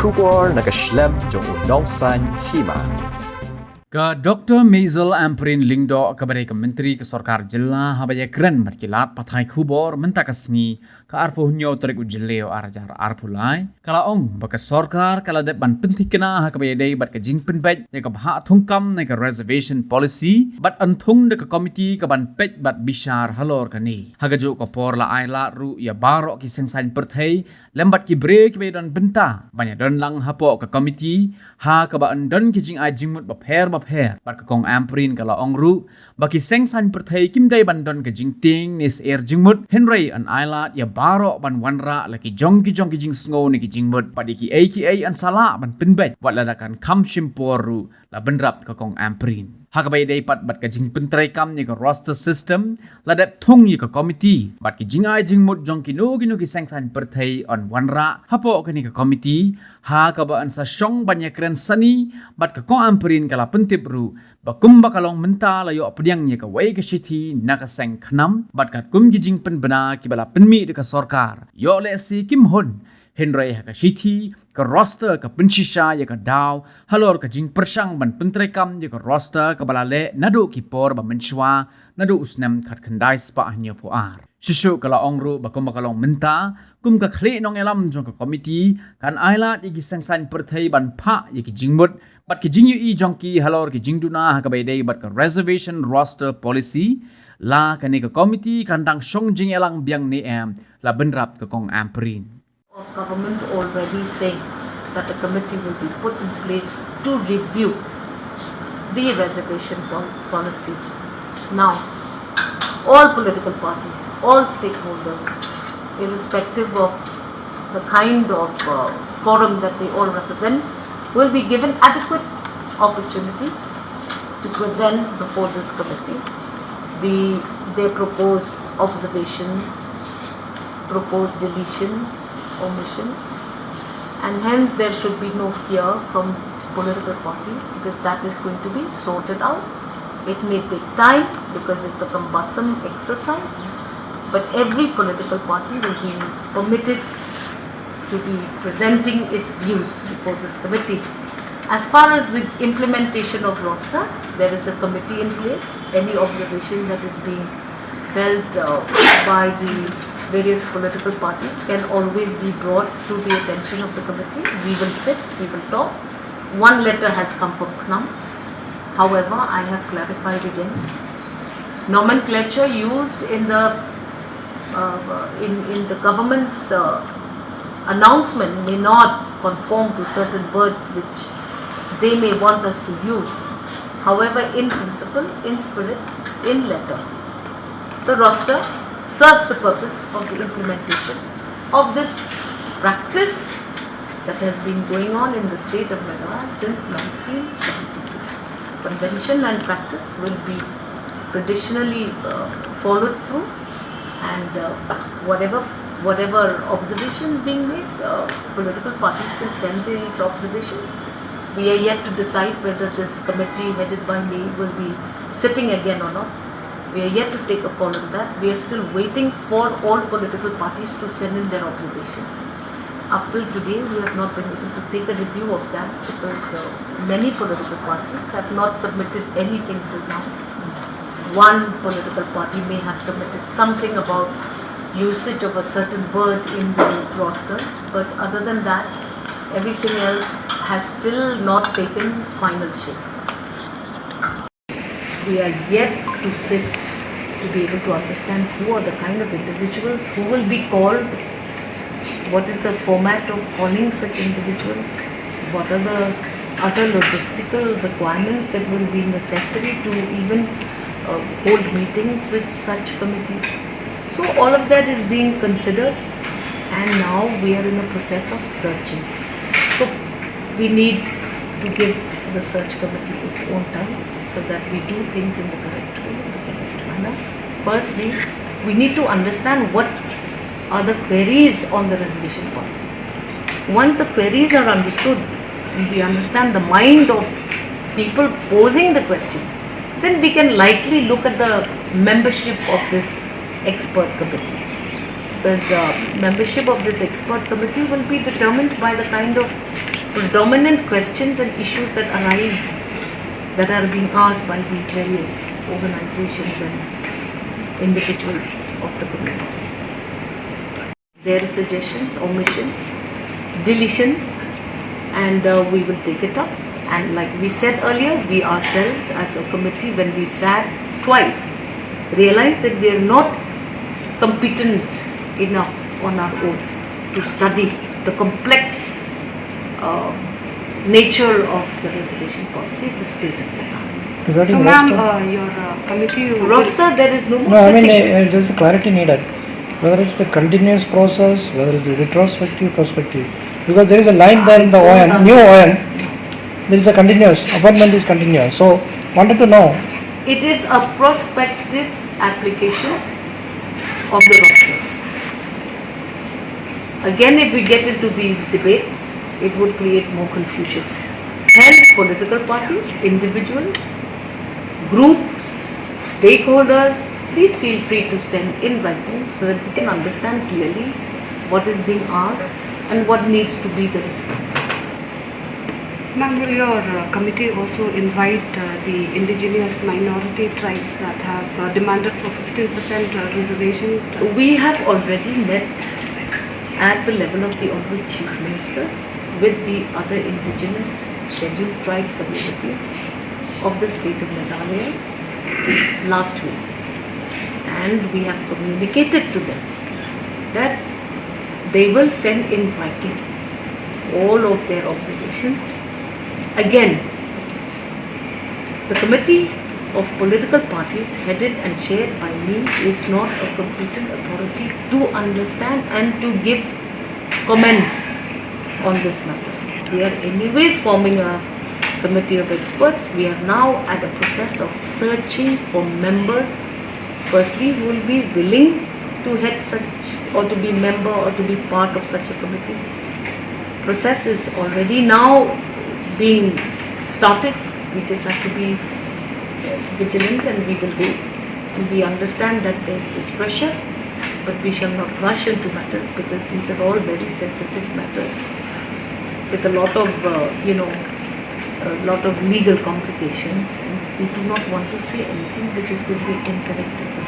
Shubor naga Khlem Jong Saiñ Hima. Ka Dr. Maisel Amprin Lingdo ka badai ka menteri ke Sarkar Jilla habaya keren markilat Pyrthei khubor menta kasmi ka arpo hunyo tarik ujileo arajar arpulai kala ong baka Sarkar kala det ban penting kena ha ka bayadai bat ka jing penbet ya ka bha thungkam na ka reservation policy bat anthung de ka committee ka ban pet bat bishar halor ka ni ha ka jo ka por la ai la ru ya baro ki Seng Saiñ Pyrthei lembat ki break be don benta banyak don lang hapo ka committee ha ka ba andon ki jing ai Jingmut ba pher pher bat ka kong Amprin kala ong ru baki Seng Saiñ Pyrthei kim dai bandon ka jingting nis air Jingmut Henry an ailat ya baro ban wanra laki Jong ki jing sngo ni ki Jingmut padi ki aka an sala ban pinbet wat ladakan kam Shim poru la bendrap ka kong Amprin hakabai dai pat bat ka jing pentrai kam ni ka roster system ladat thung ni ka committee bat ki jingai Jingmut Jong ki no ki Seng Saiñ Pyrthei on wanra hapo ka ni ka committee ha ka ba an sa shong banyak keren sani bat ka kong Amprin kala pentip ru bakum bakalong menta layo pediang ni ka wai ka shiti na ka Seng khnam bat ka kum ki jing pen bana ki bala penmi de ka Sarkar yo le si kim hon Henry ka shiti ka roster ka penshisha ya ka daw halor ka jing persang ban pentrai kam ya ka roster ka balale nadu ki por ba menchwa nadu usnam khat khandai spa hnya puar shishu kala ongru ba kum kalong menta kum ka khle nong elam jong ka committee kan ailat igi Seng Saiñ Pyrthei ban pha ya ki Jingmut bat ki jing yu jong ki halor ki jingduna ha ka bai dei bat ka reservation roster policy la ka ni ka committee kan dang shong jing elang biang ni la benrap ka kong Amprin of government already saying that a committee will be put in place to review the reservation policy. Now, all political parties, all stakeholders, irrespective of the kind of forum that they all represent, will be given adequate opportunity to present before this committee their proposed observations, proposed deletions, omissions, and hence there should be no fear from political parties because that is going to be sorted out. It may take time because it's a cumbersome exercise, but every political party will be permitted to be presenting its views before this committee. As far as the implementation of roster, there is a committee in place. Any observation that is being felt by the various political parties can always be brought to the attention of the committee. We will sit, we will talk. One letter has come from Khlem. However, I have clarified again. Nomenclature used in the government's announcement may not conform to certain words which they may want us to use. However, in principle, in spirit, in letter, the roster serves the purpose of the implementation of this practice that has been going on in the state of Meghalaya since 1972. Convention and practice will be traditionally followed through, and whatever observations being made, political parties will send these observations. We are yet to decide whether this committee headed by me will be sitting again or not. We are yet to take a call on that. We are still waiting for all political parties to send in their observations. Up till today, we have not been able to take a review of that because many political parties have not submitted anything till now. One political party may have submitted something about usage of a certain word in the roster, but other than that, everything else has still not taken final shape. We are yet to sit to be able to understand who are the kind of individuals who will be called, what is the format of calling such individuals, what are the other logistical requirements that will be necessary to even hold meetings with such committees. So all of that is being considered, and now we are in a process of searching. So we need to give the search committee its own time so that we do things in the correct way, in the correct manner. Firstly, we need to understand what are the queries on the reservation policy. Once the queries are understood, we understand the mind of people posing the questions, then we can likely look at the membership of this expert committee. Because membership of this expert committee will be determined by the kind of predominant questions and issues that arise, that are being asked by these various organizations and individuals of the community. Their suggestions, omissions, deletions, and we will take it up. And like we said earlier, we ourselves as a committee, when we sat twice, realized that we are not competent enough on our own to study the complex nature of the reservation policy, the state of Nepal. Regarding So, ma'am, roster? your committee will- Roster, there is no more No, I mean, setting. there's a clarity needed. Whether it's a continuous process, whether it's a retrospective, prospective. Because there is a line there in the ON, new ON, there is a continuous, appointment is continuous. So, wanted to know, It is a prospective application of the roster. Again, if we get into these debates, it would create more confusion. Hence, political parties, individuals, groups, stakeholders, please feel free to send in writing so that we can understand clearly what is being asked and what needs to be the response. Ma'am, will your committee also invite the indigenous minority tribes that have demanded for 15% reservation? We have already met at the level of the Honorable Chief Minister with the other indigenous scheduled tribe communities of the state of Meghalaya last week. And we have communicated to them that they will send in writing all of their observations. Again, the committee of political parties headed and chaired by me is not a competent authority to understand and to give comments on this matter. We are anyways forming a committee of experts. We are now at a process of searching for members, firstly, who will be willing to head such or to be member or to be part of such a committee. Process is already now being started. We just have to be vigilant and we will wait. And we understand that there is this pressure, but we shall not rush into matters because these are all very sensitive matters with a lot of, a lot of legal complications, and we do not want to say anything which is going to be incorrect.